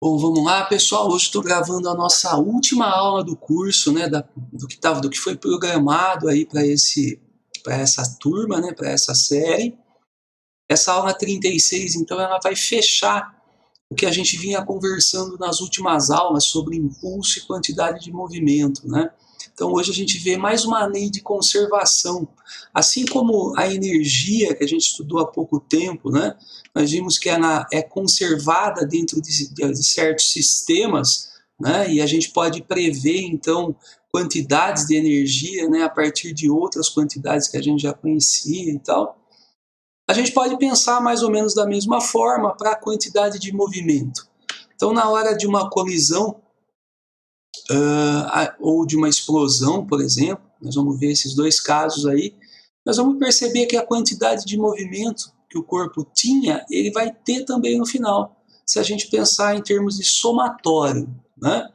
Bom, vamos lá, pessoal. Hoje estou gravando a nossa última aula do curso, né, do que foi programado aí para essa turma, né, para essa série. Essa aula 36, então, ela vai fechar o que a gente vinha conversando nas últimas aulas sobre impulso e quantidade de movimento, né? Então, hoje a gente vê mais uma lei de conservação. Assim como a energia que a gente estudou há pouco tempo, né? Nós vimos que ela é conservada dentro de certos sistemas, né? E a gente pode prever, então, quantidades de energia, né? A partir de outras quantidades que a gente já conhecia e tal. A gente pode pensar mais ou menos da mesma forma para a quantidade de movimento. Então, na hora de uma colisão ou de uma explosão, por exemplo, nós vamos ver esses dois casos aí, nós vamos perceber que a quantidade de movimento que o corpo tinha, ele vai ter também no final, se a gente pensar em termos de somatório, né?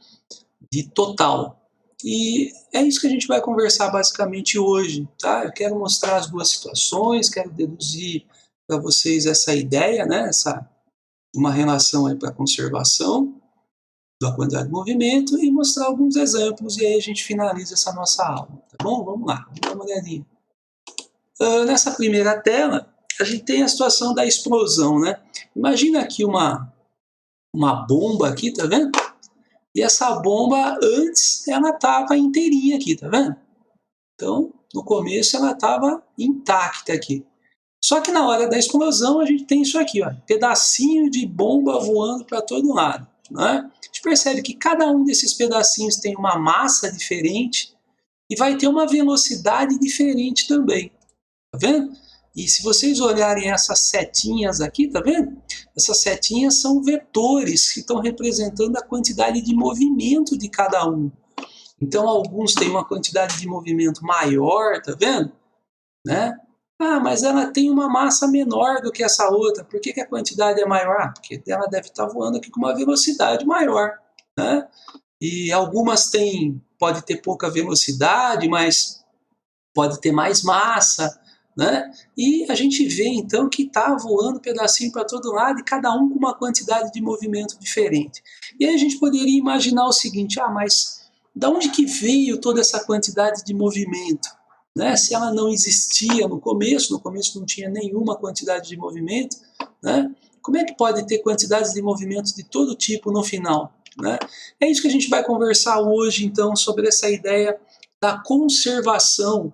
De total. E é isso que a gente vai conversar basicamente hoje, tá? Eu quero mostrar as duas situações, quero deduzir para vocês essa ideia, né? Uma relação aí para a conservação da quantidade de movimento e mostrar alguns exemplos, e aí a gente finaliza essa nossa aula, tá bom? Vamos lá, vamos dar uma olhadinha. Nessa primeira tela, a gente tem a situação da explosão, né? Imagina aqui uma bomba aqui, tá vendo? E essa bomba, antes, ela estava inteirinha aqui, tá vendo? Então, no começo, ela estava intacta aqui. Só que na hora da explosão, a gente tem isso aqui, ó, pedacinho de bomba voando para todo lado, né? A gente percebe que cada um desses pedacinhos tem uma massa diferente e vai ter uma velocidade diferente também, tá vendo? E se vocês olharem essas setinhas aqui, tá vendo? Essas setinhas são vetores que estão representando a quantidade de movimento de cada um. Então, alguns têm uma quantidade de movimento maior, tá vendo? Né? Ah, mas ela tem uma massa menor do que essa outra. Por que a quantidade é maior? Ah, porque ela deve estar voando aqui com uma velocidade maior, né? E algumas pode ter pouca velocidade, mas pode ter mais massa, né? E a gente vê então que está voando pedacinho para todo lado e cada um com uma quantidade de movimento diferente. E aí a gente poderia imaginar o seguinte: ah, mas da onde que veio toda essa quantidade de movimento? Né? Se ela não existia no começo não tinha nenhuma quantidade de movimento, né? Como é que pode ter quantidades de movimentos de todo tipo no final? Né? É isso que a gente vai conversar hoje, então, sobre essa ideia da conservação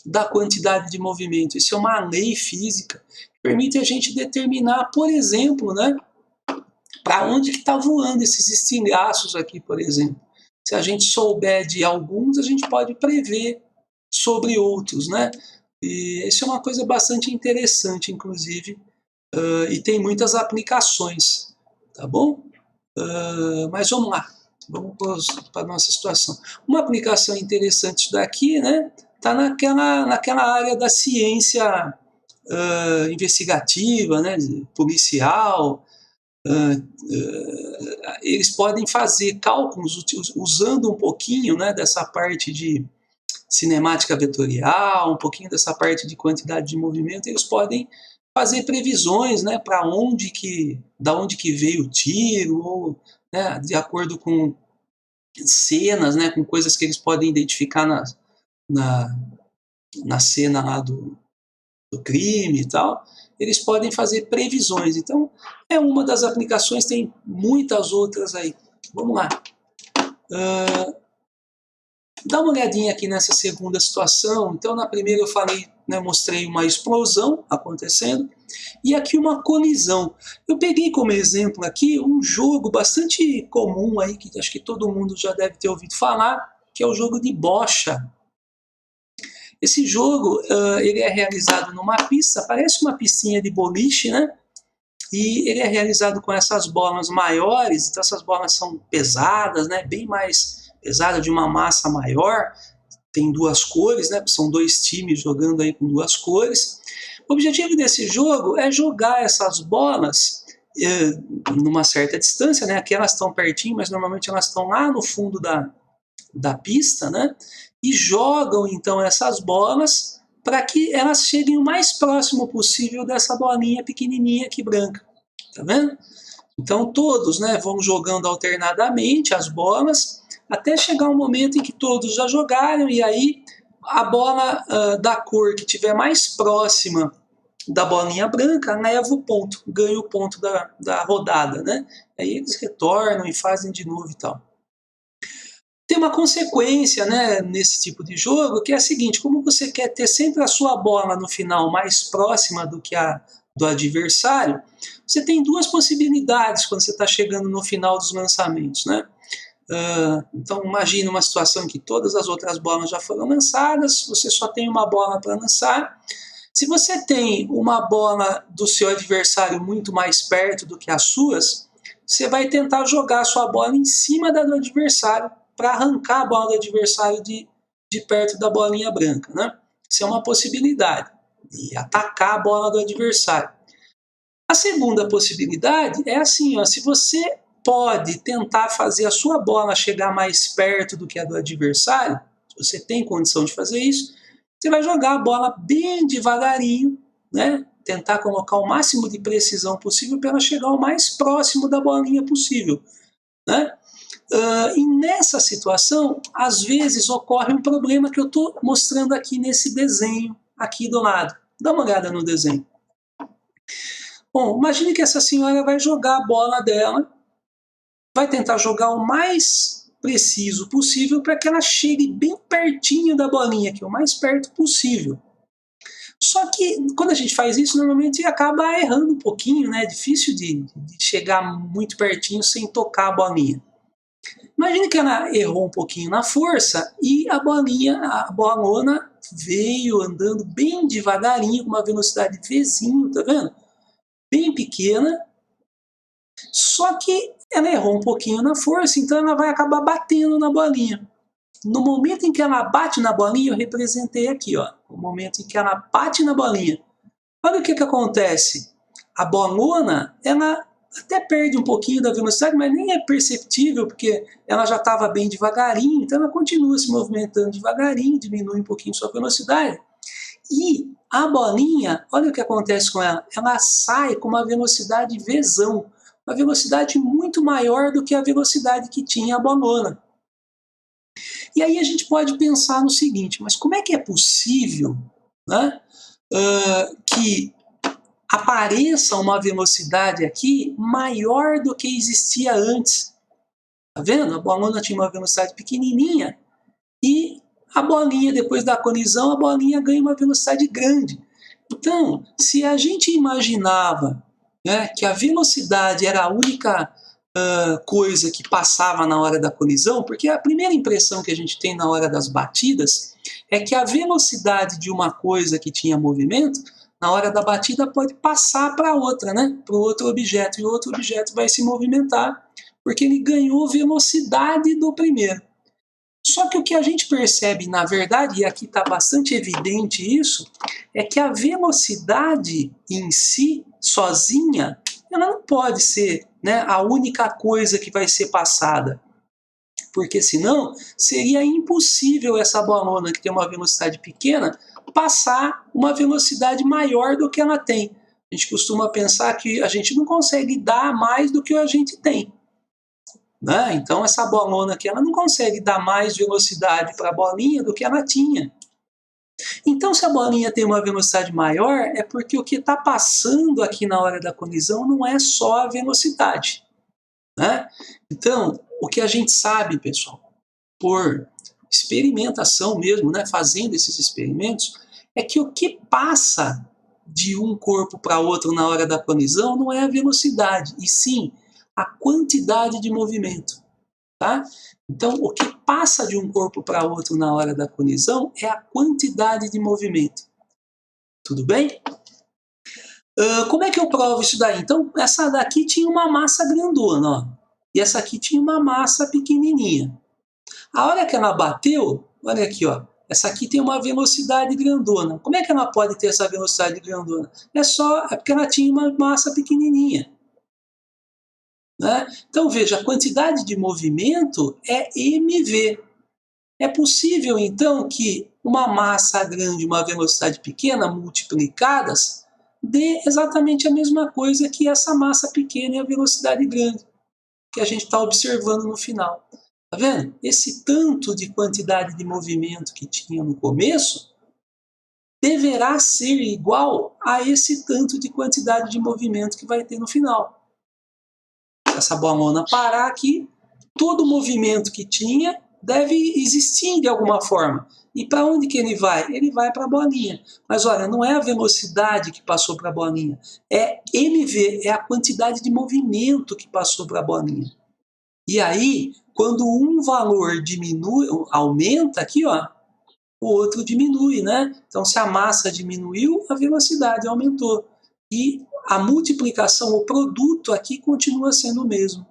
da quantidade de movimento. Isso é uma lei física que permite a gente determinar, por exemplo, né, para onde que está voando esses estilhaços aqui, por exemplo. Se a gente souber de alguns, a gente pode prever sobre outros, né? E isso é uma coisa bastante interessante, inclusive, e tem muitas aplicações, tá bom? Mas vamos lá, vamos para a nossa situação. Uma aplicação interessante disso daqui, né? Está naquela área da ciência investigativa, né? Policial. Eles podem fazer cálculos usando um pouquinho, né, dessa parte de cinemática vetorial, um pouquinho dessa parte de quantidade de movimento. Eles podem fazer previsões, né, da onde que veio o tiro, ou, né, de acordo com cenas, né, com coisas que eles podem identificar na cena lá do crime e tal, eles podem fazer previsões. Então, é uma das aplicações, tem muitas outras aí. Vamos lá. Dá uma olhadinha aqui nessa segunda situação. Então, na primeira eu falei, né, mostrei uma explosão acontecendo, e aqui uma colisão. Eu peguei como exemplo aqui um jogo bastante comum aí, que acho que todo mundo já deve ter ouvido falar, que é o jogo de bocha. Esse jogo ele é realizado numa pista, parece uma piscinha de boliche, né? E ele é realizado com essas bolas maiores, então essas bolas são pesadas, né? Bem mais pesadas, de uma massa maior. Tem duas cores, né? São dois times jogando aí com duas cores. O objetivo desse jogo é jogar essas bolas numa certa distância, né? Aqui elas estão pertinho, mas normalmente elas estão lá no fundo da pista, né? E jogam então essas bolas para que elas cheguem o mais próximo possível dessa bolinha pequenininha aqui branca, tá vendo? Então todos, né, vão jogando alternadamente as bolas, até chegar um momento em que todos já jogaram, e aí a bola da cor que estiver mais próxima da bolinha branca leva o ponto, ganha o ponto da rodada, né? Aí eles retornam e fazem de novo e tal. Tem uma consequência, né, nesse tipo de jogo, que é a seguinte: como você quer ter sempre a sua bola no final mais próxima do que a do adversário, você tem duas possibilidades quando você está chegando no final dos lançamentos, né? Então imagine uma situação em que todas as outras bolas já foram lançadas, você só tem uma bola para lançar. Se você tem uma bola do seu adversário muito mais perto do que as suas, você vai tentar jogar a sua bola em cima da do adversário para arrancar a bola do adversário de perto da bolinha branca, né? Isso é uma possibilidade, e atacar a bola do adversário. A segunda possibilidade é assim, ó, se você pode tentar fazer a sua bola chegar mais perto do que a do adversário, se você tem condição de fazer isso, você vai jogar a bola bem devagarinho, né? Tentar colocar o máximo de precisão possível para ela chegar o mais próximo da bolinha possível, né? E nessa situação, às vezes ocorre um problema que eu estou mostrando aqui nesse desenho, aqui do lado. Dá uma olhada no desenho. Bom, imagine que essa senhora vai jogar a bola dela, vai tentar jogar o mais preciso possível para que ela chegue bem pertinho da bolinha, aqui, o mais perto possível. Só que quando a gente faz isso, normalmente acaba errando um pouquinho, né? É difícil de chegar muito pertinho sem tocar a bolinha. Imagine que ela errou um pouquinho na força e a bolona veio andando bem devagarinho, com uma velocidade Vzinho, tá vendo? Bem pequena, só que ela errou um pouquinho na força, então ela vai acabar batendo na bolinha. No momento em que ela bate na bolinha, eu representei aqui, ó, o momento em que ela bate na bolinha. Olha o que acontece. A bolona, ela até perde um pouquinho da velocidade, mas nem é perceptível, porque ela já estava bem devagarinho, então ela continua se movimentando devagarinho, diminui um pouquinho sua velocidade. E a bolinha, olha o que acontece com ela, ela sai com uma velocidade Vzão, uma velocidade muito maior do que a velocidade que tinha a bolona. E aí a gente pode pensar no seguinte: mas como é que é possível, né, que apareça uma velocidade aqui maior do que existia antes? Tá vendo? A bolona tinha uma velocidade pequenininha e a bolinha, depois da colisão, a bolinha ganha uma velocidade grande. Então, se a gente imaginava, né, que a velocidade era a única coisa que passava na hora da colisão, porque a primeira impressão que a gente tem na hora das batidas é que a velocidade de uma coisa que tinha movimento, na hora da batida pode passar para outra, né, para o outro objeto, e o outro objeto vai se movimentar, porque ele ganhou velocidade do primeiro. Só que o que a gente percebe, na verdade, e aqui está bastante evidente isso, é que a velocidade em si, sozinha, ela não pode ser, né, a única coisa que vai ser passada. Porque senão seria impossível essa bolona, que tem uma velocidade pequena, passar uma velocidade maior do que ela tem. A gente costuma pensar que a gente não consegue dar mais do que a gente tem, né? Então essa bolona aqui, ela não consegue dar mais velocidade para a bolinha do que ela tinha. Então, se a bolinha tem uma velocidade maior, é porque o que está passando aqui na hora da colisão não é só a velocidade, né? Então, o que a gente sabe, pessoal, por experimentação mesmo, né, fazendo esses experimentos, é que o que passa de um corpo para outro na hora da colisão não é a velocidade, e sim a quantidade de movimento, tá? Então, o que passa de um corpo para outro na hora da colisão é a quantidade de movimento. Tudo bem? Como é que eu provo isso daí? Então, essa daqui tinha uma massa grandona, ó, e essa aqui tinha uma massa pequenininha. A hora que ela bateu, olha aqui, ó, essa aqui tem uma velocidade grandona. Como é que ela pode ter essa velocidade grandona? É porque ela tinha uma massa pequenininha, né? Então veja, a quantidade de movimento é mv. É possível então que uma massa grande e uma velocidade pequena multiplicadas dê exatamente a mesma coisa que essa massa pequena e a velocidade grande que a gente está observando no final. Tá vendo? Esse tanto de quantidade de movimento que tinha no começo deverá ser igual a esse tanto de quantidade de movimento que vai ter no final. Se essa bolona parar aqui, todo o movimento que tinha deve existir de alguma forma. E para onde que ele vai? Ele vai para a bolinha. Mas olha, não é a velocidade que passou para a bolinha, é mv, é a quantidade de movimento que passou para a bolinha. E aí, quando um valor diminui, aumenta aqui, ó, o outro diminui, né? Então, se a massa diminuiu, a velocidade aumentou. E a multiplicação, o produto aqui continua sendo o mesmo.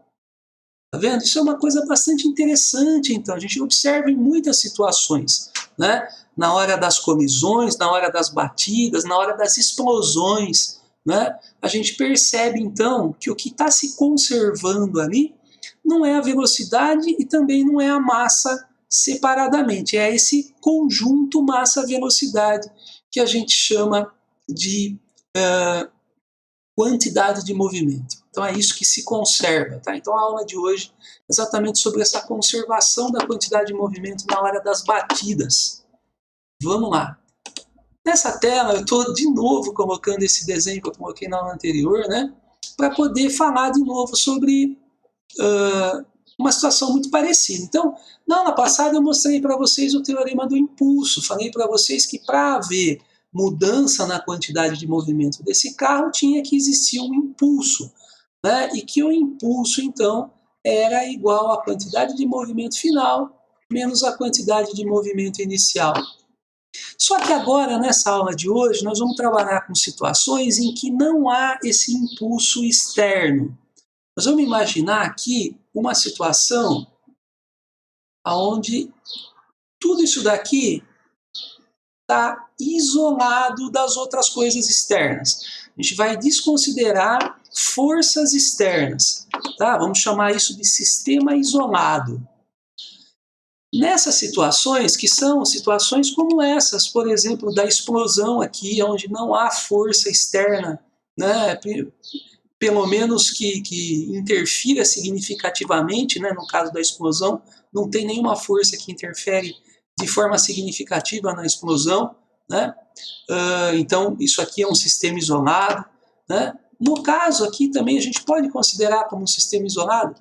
Tá vendo? Isso é uma coisa bastante interessante, então. A gente observa em muitas situações, né? Na hora das colisões, na hora das batidas, na hora das explosões, né? A gente percebe, então, que o que está se conservando ali não é a velocidade e também não é a massa separadamente. É esse conjunto massa-velocidade que a gente chama de quantidade de movimento. Então é isso que se conserva. Tá? Então a aula de hoje é exatamente sobre essa conservação da quantidade de movimento na hora das batidas. Vamos lá. Nessa tela eu estou de novo colocando esse desenho que eu coloquei na aula anterior, né? Para poder falar de novo sobre uma situação muito parecida. Então, na aula passada eu mostrei para vocês o teorema do impulso. Falei para vocês que para haver mudança na quantidade de movimento desse carro tinha que existir um impulso, né? E que o impulso, então, era igual à quantidade de movimento final menos a quantidade de movimento inicial. Só que agora, nessa aula de hoje, nós vamos trabalhar com situações em que não há esse impulso externo. Nós vamos imaginar aqui uma situação onde tudo isso daqui está isolado das outras coisas externas. A gente vai desconsiderar forças externas. Tá? Vamos chamar isso de sistema isolado. Nessas situações, que são situações como essas, por exemplo, da explosão aqui, onde não há força externa, né? Pelo menos que interfira significativamente, né? No caso da explosão, não tem nenhuma força que interfere de forma significativa na explosão, né? Então, isso aqui é um sistema isolado, né? No caso aqui também a gente pode considerar como um sistema isolado.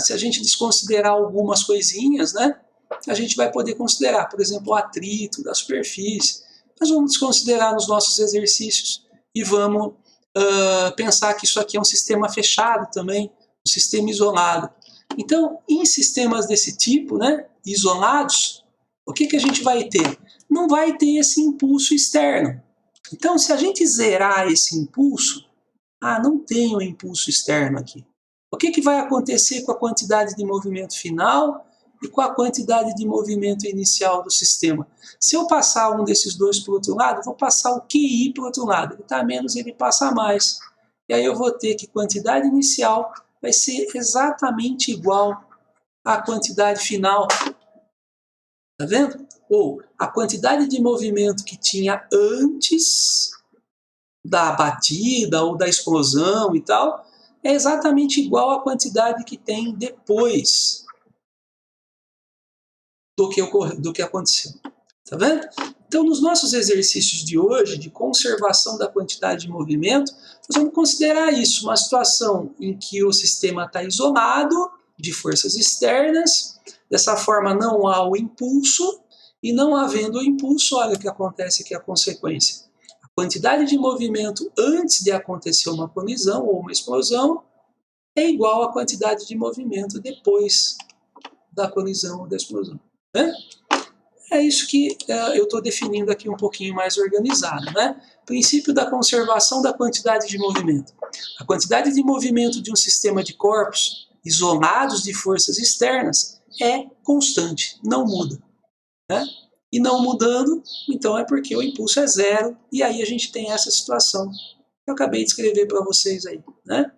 Se a gente desconsiderar algumas coisinhas, né? A gente vai poder considerar, por exemplo, o atrito da superfície. Nós vamos desconsiderar nos nossos exercícios e vamos pensar que isso aqui é um sistema fechado também, um sistema isolado. Então, em sistemas desse tipo, né, isolados, o que a gente vai ter? Não vai ter esse impulso externo. Então, se a gente zerar esse impulso, não tem um impulso externo aqui. O que vai acontecer com a quantidade de movimento final e com a quantidade de movimento inicial do sistema? Se eu passar um desses dois para o outro lado, eu vou passar o QI para o outro lado. Ele está menos, ele passa mais. E aí eu vou ter que quantidade inicial vai ser exatamente igual à quantidade final. Tá vendo? Ou a quantidade de movimento que tinha antes da batida ou da explosão e tal, é exatamente igual à quantidade que tem depois do que aconteceu. Tá vendo? Então, nos nossos exercícios de hoje, de conservação da quantidade de movimento, nós vamos considerar isso, uma situação em que o sistema está isolado de forças externas, dessa forma não há o impulso, e não havendo o impulso, olha o que acontece aqui, a consequência. A quantidade de movimento antes de acontecer uma colisão ou uma explosão é igual à quantidade de movimento depois da colisão ou da explosão. Né? É isso que eu estou definindo aqui um pouquinho mais organizado. Né? Princípio da conservação da quantidade de movimento. A quantidade de movimento de um sistema de corpos isolados de forças externas é constante, não muda. Né? E não mudando, então é porque o impulso é zero, e aí a gente tem essa situação que eu acabei de escrever para vocês aí. Né?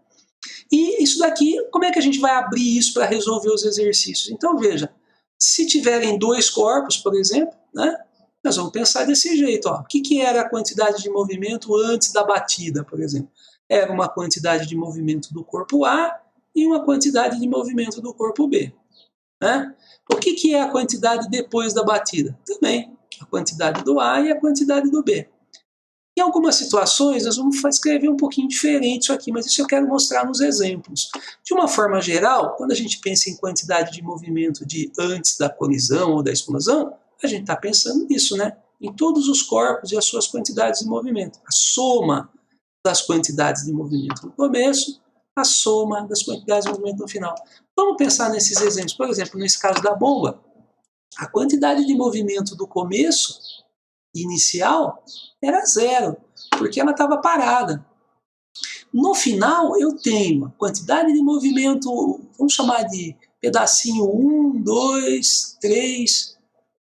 E isso daqui, como é que a gente vai abrir isso para resolver os exercícios? Então veja, se tiverem dois corpos, por exemplo, né, Nós vamos pensar desse jeito. Ó. O que era a quantidade de movimento antes da batida, por exemplo? Era uma quantidade de movimento do corpo A e uma quantidade de movimento do corpo B. Né? O que é a quantidade depois da batida? Também a quantidade do A e a quantidade do B. Em algumas situações, nós vamos escrever um pouquinho diferente isso aqui, mas isso eu quero mostrar nos exemplos. De uma forma geral, quando a gente pensa em quantidade de movimento de antes da colisão ou da explosão, a gente está pensando nisso, né? Em todos os corpos e as suas quantidades de movimento. A soma das quantidades de movimento no começo, a soma das quantidades de movimento no final. Vamos pensar nesses exemplos. Por exemplo, nesse caso da bomba, a quantidade de movimento do começo inicial era zero, porque ela estava parada. No final, eu tenho a quantidade de movimento, vamos chamar de pedacinho 1, 2, 3,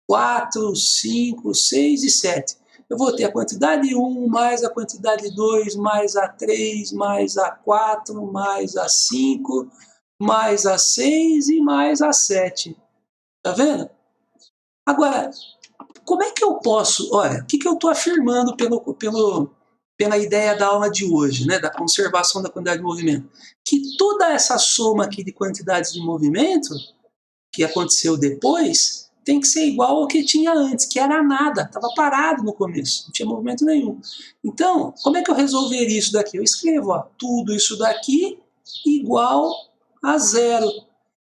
4, 5, 6 e 7. Eu vou ter a quantidade 1 mais a quantidade 2 mais a 3 mais a 4 mais a 5 mais a 6 e mais a 7. Tá vendo? Agora, como é que eu posso... Olha, o que eu estou afirmando pela ideia da aula de hoje, né, da conservação da quantidade de movimento? Que toda essa soma aqui de quantidades de movimento que aconteceu depois tem que ser igual ao que tinha antes, que era nada, estava parado no começo, não tinha movimento nenhum. Então, como é que eu resolveria isso daqui? Eu escrevo, ó, tudo isso daqui igual a zero.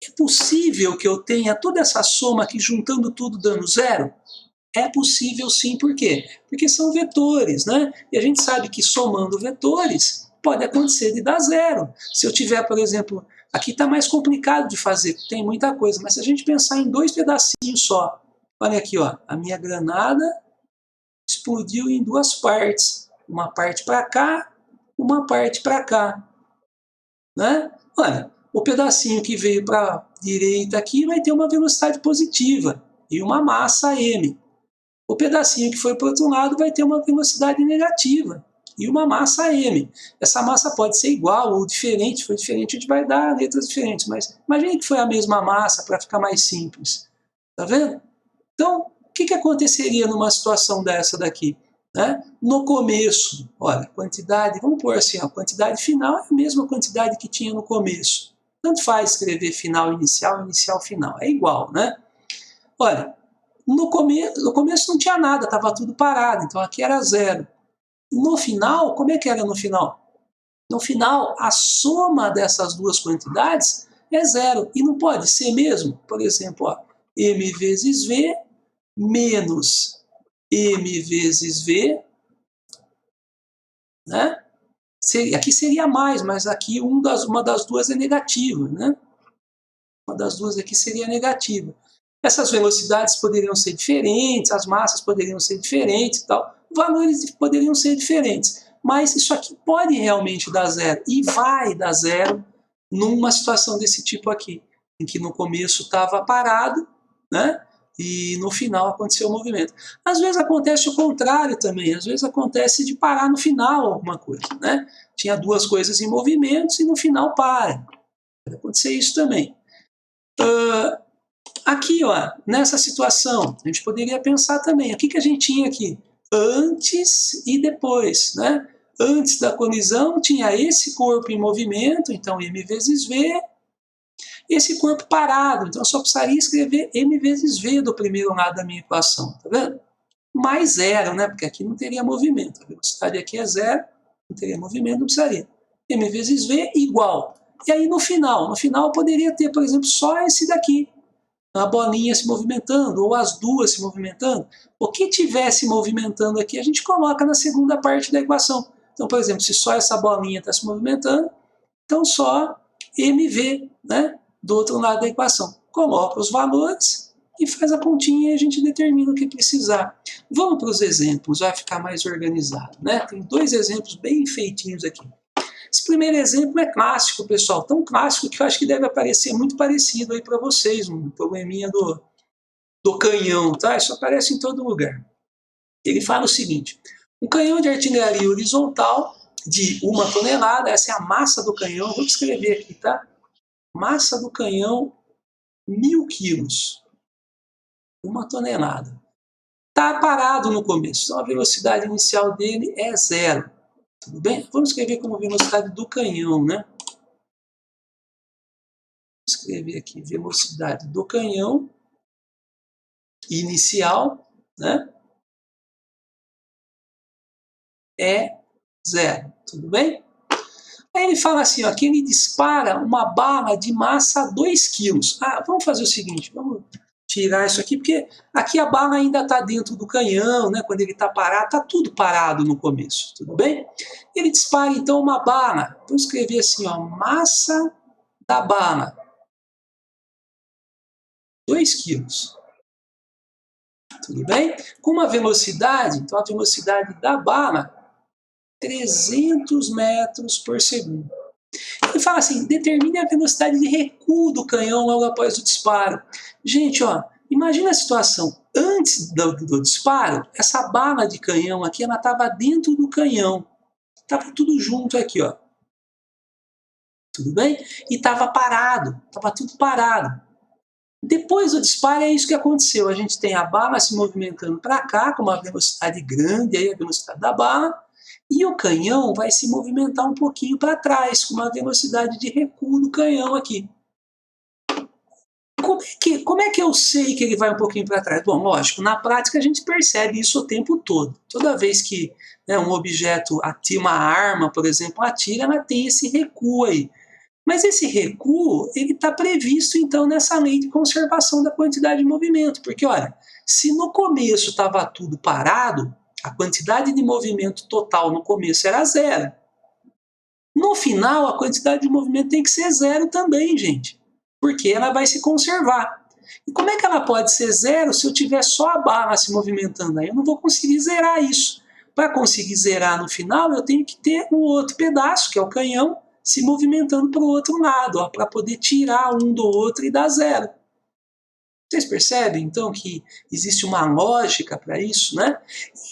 É possível que eu tenha toda essa soma aqui juntando tudo dando zero? É possível sim, por quê? Porque são vetores, né? E a gente sabe que somando vetores pode acontecer de dar zero. Se eu tiver, por exemplo, aqui está mais complicado de fazer, tem muita coisa, mas se a gente pensar em dois pedacinhos só, olha aqui, ó, a minha granada explodiu em duas partes, uma parte para cá, uma parte para cá, né? Olha, o pedacinho que veio para a direita aqui vai ter uma velocidade positiva e uma massa m. O pedacinho que foi para o outro lado vai ter uma velocidade negativa e uma massa m. Essa massa pode ser igual ou diferente. Se for diferente, a gente vai dar letras diferentes. Mas imagine que foi a mesma massa para ficar mais simples. Tá vendo? Então, o que aconteceria numa situação dessa daqui? Né? No começo, olha, quantidade, vamos pôr assim, a quantidade final é a mesma quantidade que tinha no começo. Tanto faz escrever final, inicial, final. É igual, né? Olha, no começo não tinha nada, estava tudo parado, então aqui era zero. No final, como é que era no final? No final, a soma dessas duas quantidades é zero. E não pode ser mesmo? Por exemplo, ó, m vezes v menos m vezes v, né? Aqui seria mais, mas aqui uma das duas é negativa, né? Uma das duas aqui seria negativa. Essas velocidades poderiam ser diferentes, as massas poderiam ser diferentes e tal, valores poderiam ser diferentes, mas isso aqui pode realmente dar zero, e vai dar zero numa situação desse tipo aqui, em que no começo estava parado, né? E no final aconteceu o movimento. Às vezes acontece o contrário também, às vezes acontece de parar no final alguma coisa, né? Tinha duas coisas em movimento e no final para. Pode acontecer isso também. Aqui, ó, nessa situação, a gente poderia pensar também, o que a gente tinha aqui? Antes e depois, né? Antes da colisão tinha esse corpo em movimento, então m vezes v, esse corpo parado, então eu só precisaria escrever m vezes v do primeiro lado da minha equação, tá vendo? Mais zero, né? Porque aqui não teria movimento, a velocidade aqui é zero, não teria movimento, não precisaria. m vezes v igual. E aí no final eu poderia ter, por exemplo, só esse daqui, a bolinha se movimentando, ou as duas se movimentando. O que estiver se movimentando aqui, a gente coloca na segunda parte da equação. Então, por exemplo, se só essa bolinha está se movimentando, então só mv, né, do outro lado da equação. Coloca os valores e faz a continha e a gente determina o que precisar. Vamos para os exemplos, vai ficar mais organizado, né? Tem dois exemplos bem feitinhos aqui. Esse primeiro exemplo é clássico, pessoal, tão clássico que eu acho que deve aparecer muito parecido aí para vocês, um probleminha do canhão, tá? Isso aparece em todo lugar. Ele fala o seguinte: um canhão de artilharia horizontal de 1 tonelada, essa é a massa do canhão, vou escrever aqui, tá? Massa do canhão, 1000 quilos, 1 tonelada. está parado no começo. Então a velocidade inicial dele é 0. Tudo bem? Vamos escrever como velocidade do canhão, né? Vou escrever aqui velocidade do canhão inicial, né? É 0. Tudo bem? Aí ele fala assim, ó, que ele dispara uma bala de massa 2 kg. Ah, vamos fazer o seguinte, vamos tirar isso aqui, porque aqui a bala ainda está dentro do canhão, né? Quando ele está parado, está tudo parado no começo, tudo bem? Ele dispara então uma bala, vou escrever assim, ó, massa da bala, 2 kg. Tudo bem? Com uma velocidade, então a velocidade da bala, 300 metros por segundo. Ele fala assim, determine a velocidade de recuo do canhão logo após o disparo. Gente, ó, imagina a situação. Antes do disparo, essa bala de canhão aqui, ela estava dentro do canhão. Estava tudo junto aqui, ó. Tudo bem? E estava parado, estava tudo parado. Depois do disparo é isso que aconteceu. A gente tem a bala se movimentando para cá, com uma velocidade grande, aí a velocidade da bala, e o canhão vai se movimentar um pouquinho para trás, com uma velocidade de recuo do canhão aqui. Como é que eu sei que ele vai um pouquinho para trás? Bom, lógico, na prática a gente percebe isso o tempo todo. Toda vez que, né, um objeto atira, uma arma, por exemplo, atira, ela tem esse recuo aí. Mas esse recuo, ele está previsto, então, nessa lei de conservação da quantidade de movimento. Porque, olha, se no começo estava tudo parado, a quantidade de movimento total no começo era 0. No final, a quantidade de movimento tem que ser 0 também, gente. Porque ela vai se conservar. E como é que ela pode ser 0 se eu tiver só a bala se movimentando? Aí eu não vou conseguir zerar isso. Para conseguir zerar no final, eu tenho que ter um outro pedaço, que é o canhão, se movimentando para o outro lado, para poder tirar um do outro e dar 0. Vocês percebem, então, que existe uma lógica para isso, né?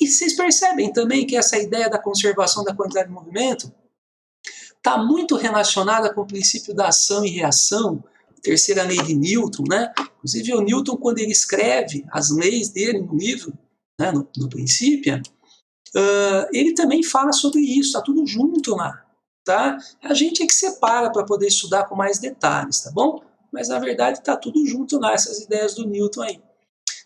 E vocês percebem também que essa ideia da conservação da quantidade de movimento está muito relacionada com o princípio da ação e reação, terceira lei de Newton, né? Inclusive, o Newton, quando ele escreve as leis dele no livro, né, no Princípio, ele também fala sobre isso, está tudo junto lá. Tá? A gente é que separa para poder estudar com mais detalhes, tá bom? Mas na verdade está tudo junto lá, essas ideias do Newton aí.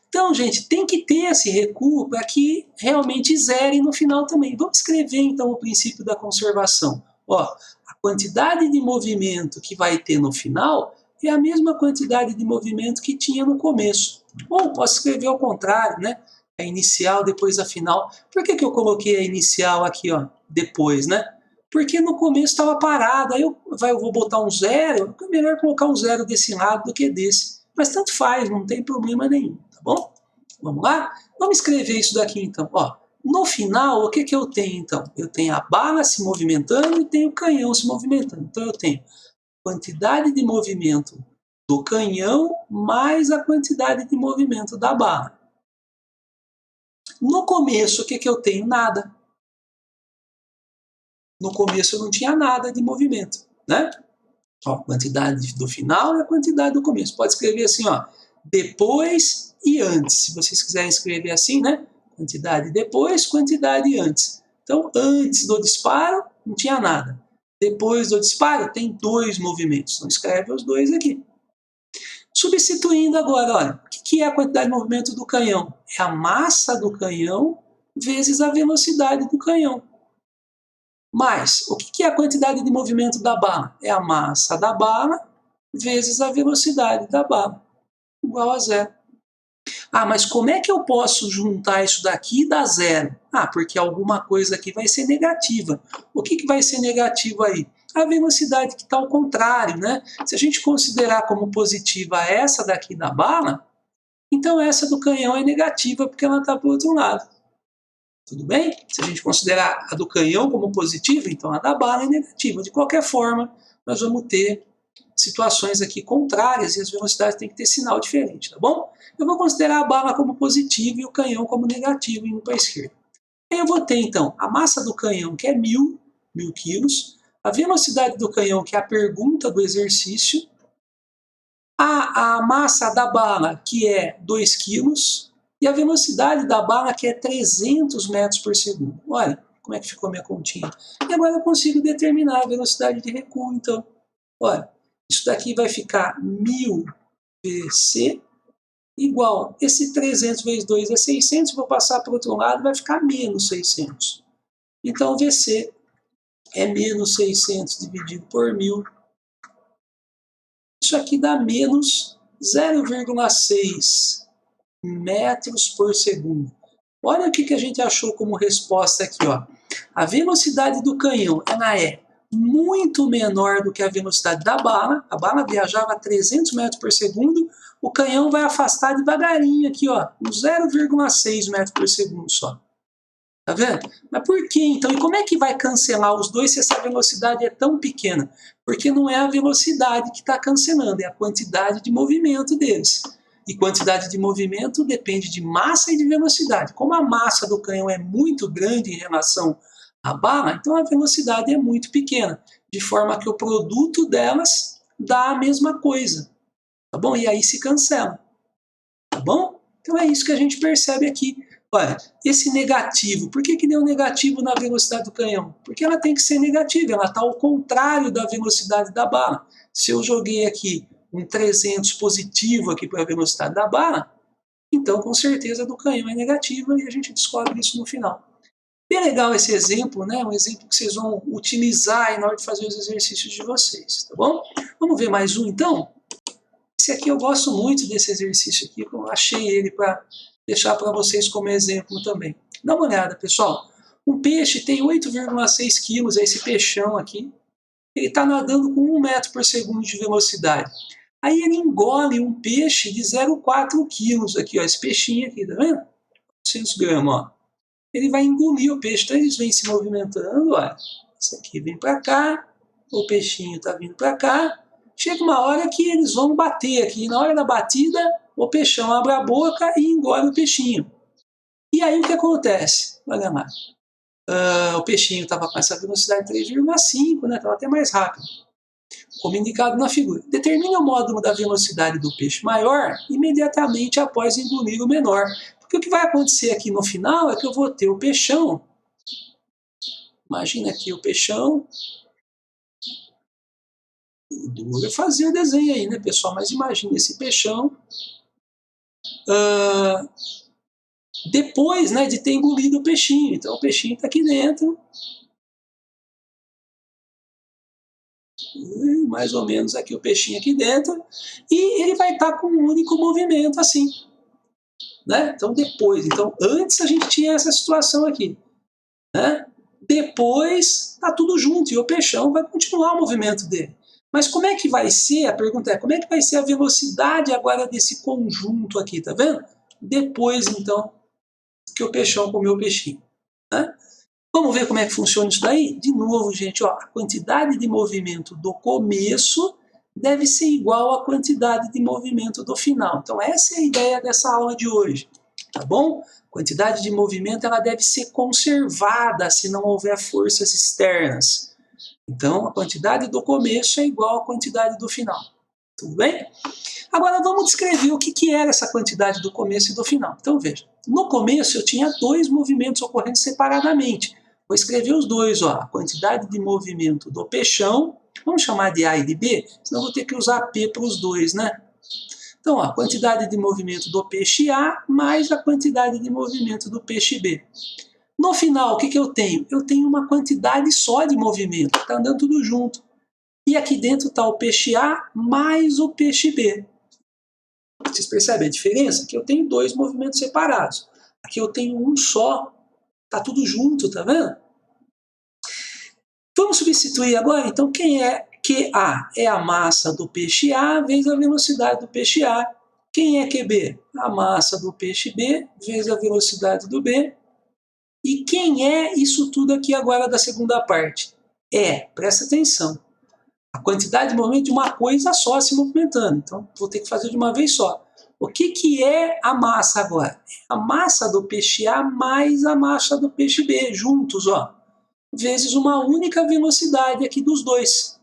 Então, gente, tem que ter esse recuo para que realmente zere no final também. Vamos escrever então o princípio da conservação. Ó, a quantidade de movimento que vai ter no final é a mesma quantidade de movimento que tinha no começo. Ou posso escrever ao contrário, né? A inicial depois a final. Por que eu coloquei a inicial aqui, ó, depois, né? Porque no começo estava parado, aí eu vou botar um 0, é melhor colocar um 0 desse lado do que desse. Mas tanto faz, não tem problema nenhum, tá bom? Vamos lá? Vamos escrever isso daqui então. Ó, no final, o que eu tenho então? Eu tenho a bala se movimentando e tenho o canhão se movimentando. Então eu tenho quantidade de movimento do canhão mais a quantidade de movimento da bala. No começo, o que eu tenho? Nada. No começo eu não tinha nada de movimento, né? Ó, quantidade do final e a quantidade do começo. Pode escrever assim, ó, depois e antes. Se vocês quiserem escrever assim, né? Quantidade depois, quantidade antes. Então, antes do disparo, não tinha nada. Depois do disparo, tem 2 movimentos. Então, escreve os 2 aqui. Substituindo agora, olha, o que é a quantidade de movimento do canhão? É a massa do canhão vezes a velocidade do canhão. Mas, o que é a quantidade de movimento da bala? É a massa da bala vezes a velocidade da bala, igual a 0. Ah, mas como é que eu posso juntar isso daqui e dar 0? Ah, porque alguma coisa aqui vai ser negativa. O que vai ser negativo aí? A velocidade que está ao contrário, né? Se a gente considerar como positiva essa daqui da bala, então essa do canhão é negativa porque ela está para o outro lado. Tudo bem? Se a gente considerar a do canhão como positiva, então a da bala é negativa. De qualquer forma, nós vamos ter situações aqui contrárias e as velocidades têm que ter sinal diferente, tá bom? Eu vou considerar a bala como positiva e o canhão como negativo, indo para a esquerda. Aí eu vou ter, então, a massa do canhão, que é 1.000 quilos, a velocidade do canhão, que é a pergunta do exercício, a massa da bala, que é 2 quilos, E a velocidade da bala aqui é 300 metros por segundo. Olha como é que ficou a minha continha. E agora eu consigo determinar a velocidade de recuo, então. Olha, isso daqui vai ficar 1000 VC igual, esse 300 vezes 2 é 600, vou passar para o outro lado, vai ficar menos 600. Então, VC é menos 600 dividido por 1000. Isso aqui dá menos 0,6 metros por segundo. Olha o que a gente achou como resposta aqui, ó. A velocidade do canhão ela é muito menor do que a velocidade da bala. A bala viajava a 300 metros por segundo. O canhão vai afastar devagarinho aqui, ó, uns 0,6 metros por segundo só. Tá vendo? Mas por que então? E como é que vai cancelar os dois se essa velocidade é tão pequena? Porque não é a velocidade que está cancelando, é a quantidade de movimento deles. E quantidade de movimento depende de massa e de velocidade. Como a massa do canhão é muito grande em relação à bala, então a velocidade é muito pequena, de forma que o produto delas dá a mesma coisa. Tá bom? E aí se cancela. Tá bom? Então é isso que a gente percebe aqui. Olha, esse negativo, por que deu negativo na velocidade do canhão? Porque ela tem que ser negativa, ela está ao contrário da velocidade da bala. Se eu joguei aqui um 300 positivo aqui para a velocidade da bala, então com certeza do canhão é negativa e a gente descobre isso no final. Bem legal esse exemplo, né? Um exemplo que vocês vão utilizar aí na hora de fazer os exercícios de vocês, tá bom? Vamos ver mais um então? Esse aqui eu gosto muito desse exercício aqui, eu achei ele para deixar para vocês como exemplo também. Dá uma olhada, pessoal. Um peixe tem 8,6 quilos, é esse peixão aqui. Ele está nadando com 1 metro por segundo de velocidade. Aí ele engole um peixe de 0,4 quilos aqui, ó, esse peixinho aqui, tá vendo? 400 gramas, ó. Ele vai engolir o peixe, então eles vêm se movimentando, ó. Esse aqui vem para cá, o peixinho está vindo para cá. Chega uma hora que eles vão bater aqui. Na hora da batida, o peixão abre a boca e engole o peixinho. E aí o que acontece? Olha lá. O peixinho estava com essa velocidade 3,5, né? Estava até mais rápido. Como indicado na figura. Determine o módulo da velocidade do peixe maior imediatamente após engolir o menor. Porque o que vai acontecer aqui no final é que eu vou ter o peixão. Imagina aqui o peixão. Duro fazer o desenho aí, né, pessoal? Mas imagine esse peixão. Depois, né, de ter engolido o peixinho. Então o peixinho está aqui dentro. Mais ou menos aqui o peixinho aqui dentro. E ele vai estar com um único movimento assim. Né? Então depois. Então antes a gente tinha essa situação aqui. Né? Depois está tudo junto e o peixão vai continuar o movimento dele. Mas como é que vai ser? A pergunta é, como é que vai ser a velocidade agora desse conjunto aqui, tá vendo? Depois, então, que o peixão comeu o peixinho. Né? Vamos ver como é que funciona isso daí? De novo, gente, ó, a quantidade de movimento do começo deve ser igual à quantidade de movimento do final. Então, essa é a ideia dessa aula de hoje, tá bom? A quantidade de movimento ela deve ser conservada se não houver forças externas. Então, a quantidade do começo é igual à quantidade do final. Tudo bem? Agora, vamos descrever o que era essa quantidade do começo e do final. Então, veja. No começo, eu tinha dois movimentos ocorrendo separadamente. Vou escrever os dois. Ó, a quantidade de movimento do peixão. Vamos chamar de A e de B? Senão vou ter que usar P para os dois, né? Então, ó, a quantidade de movimento do peixe A mais a quantidade de movimento do peixe B. No final, o que eu tenho? Eu tenho uma quantidade só de movimento, está andando tudo junto. E aqui dentro está o peixe A mais o peixe B. Vocês percebem a diferença? Aqui eu tenho dois movimentos separados. Aqui eu tenho um só. Está tudo junto, tá vendo? Vamos substituir agora, então, quem é QA? É a massa do peixe A vezes a velocidade do peixe A. Quem é QB? A massa do peixe B vezes a velocidade do B. E quem é isso tudo aqui agora da segunda parte? Presta atenção, a quantidade de movimento de uma coisa só se movimentando. Então, vou ter que fazer de uma vez só. O que é a massa agora? A massa do peixe A mais a massa do peixe B, juntos, ó, vezes uma única velocidade aqui dos dois.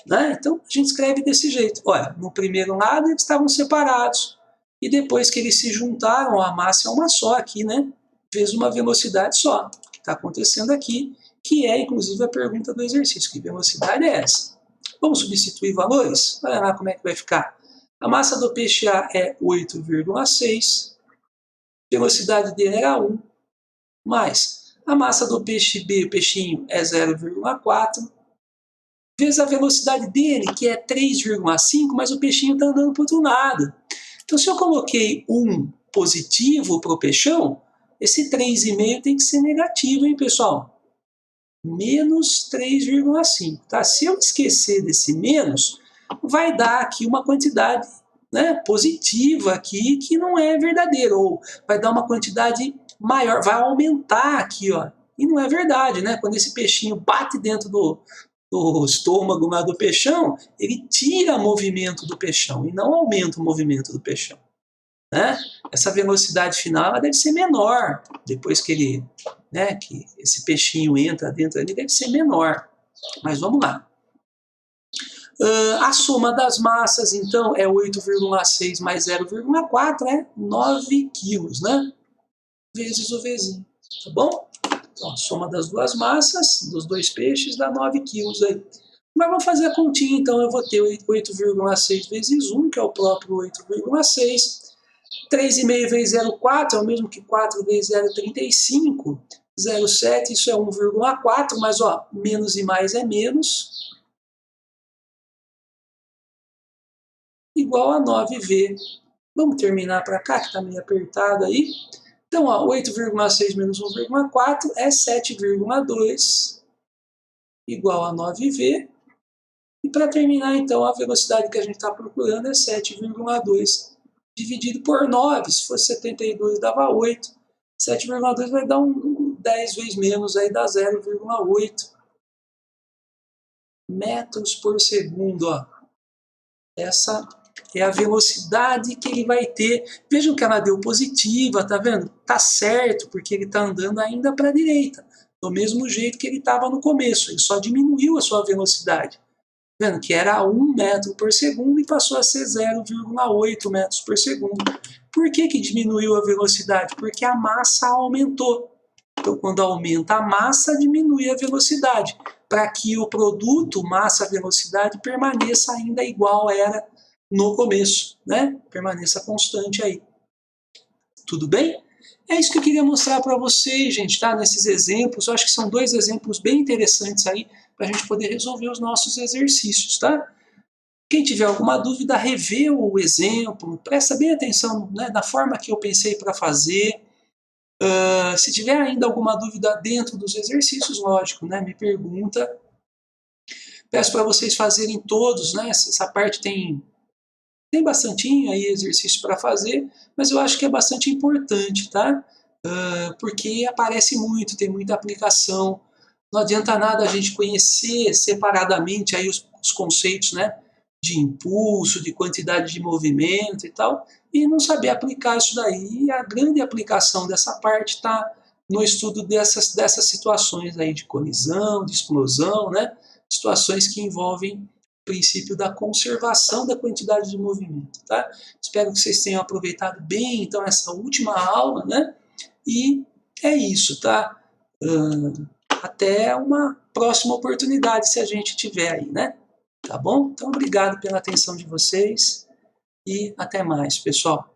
Né? Então, a gente escreve desse jeito. Olha, no primeiro lado eles estavam separados. e depois que eles se juntaram, a massa é uma só aqui, né? Vezes uma velocidade só. O que está acontecendo aqui, que é inclusive a pergunta do exercício. Que velocidade é essa? Vamos substituir valores? Olha lá como é que vai ficar. A massa do peixe A é 8,6, velocidade dele era 1, mais a massa do peixe B, o peixinho, é 0,4, vezes a velocidade dele, que é 3,5, mas o peixinho está andando para o outro lado. Então, se eu coloquei 1 positivo para o peixão, esse 3,5 tem que ser negativo, hein, pessoal? Menos 3,5. Tá? Se eu esquecer desse menos, vai dar aqui uma quantidade, né, positiva aqui, que não é verdadeira, ou vai dar uma quantidade maior, vai aumentar aqui, ó, e não é verdade, né? Quando esse peixinho bate dentro do estômago lá do peixão, ele tira movimento do peixão e não aumenta o movimento do peixão, né? Essa velocidade final ela deve ser menor, depois que ele, né, que esse peixinho entra dentro ali, deve ser menor. Mas vamos lá. A soma das massas, então, é 8,6 mais 0,4, é 9 quilos, né? Vezes o Vzinho, tá bom? Então, a soma das duas massas, dos dois peixes, dá 9 quilos aí. Mas vamos fazer a continha, então eu vou ter 8,6 vezes 1, que é o próprio 8,6. 3,5 vezes 0,4 é o mesmo que 4 vezes 0,35. 0,7, isso é 1,4, mas ó, menos e mais é menos. Igual a 9V. Vamos terminar para cá, que está meio apertado aí. Então, 8,6 menos 1,4 é 7,2, igual a 9V. E para terminar, então, a velocidade que a gente está procurando é 7,2 dividido por 9. Se fosse 72, dava 8. 7,2 vai dar 10 vezes menos, aí dá 0,8 metros por segundo. Ó. Essa é a velocidade que ele vai ter. Vejam que ela deu positiva, tá vendo? Tá certo, porque ele está andando ainda para a direita, do mesmo jeito que ele estava no começo. Ele só diminuiu a sua velocidade. Tá vendo? Que era 1 metro por segundo e passou a ser 0,8 metros por segundo. Por que diminuiu a velocidade? Porque a massa aumentou. Então, quando aumenta a massa, diminui a velocidade, para que o produto massa-velocidade permaneça ainda igual era no começo, né? Permaneça constante aí. Tudo bem? É isso que eu queria mostrar para vocês, gente, tá? Nesses exemplos, eu acho que são 2 exemplos bem interessantes aí, para a gente poder resolver os nossos exercícios, tá? Quem tiver alguma dúvida, revê o exemplo, presta bem atenção, né, na forma que eu pensei para fazer. Se tiver ainda alguma dúvida dentro dos exercícios, lógico, né, me pergunta. Peço para vocês fazerem todos, né, essa parte tem bastantinho aí exercício para fazer, mas eu acho que é bastante importante, tá? Porque aparece muito, tem muita aplicação. Não adianta nada a gente conhecer separadamente aí os conceitos, né, de impulso, de quantidade de movimento e tal, e não saber aplicar isso daí. E a grande aplicação dessa parte está no estudo dessas situações aí de colisão, de explosão, né? Situações que envolvem o princípio da conservação da quantidade de movimento, tá? Espero que vocês tenham aproveitado bem, então, essa última aula, né? E é isso, tá? Até uma próxima oportunidade, se a gente tiver aí, né? Tá bom? Então, obrigado pela atenção de vocês e até mais, pessoal.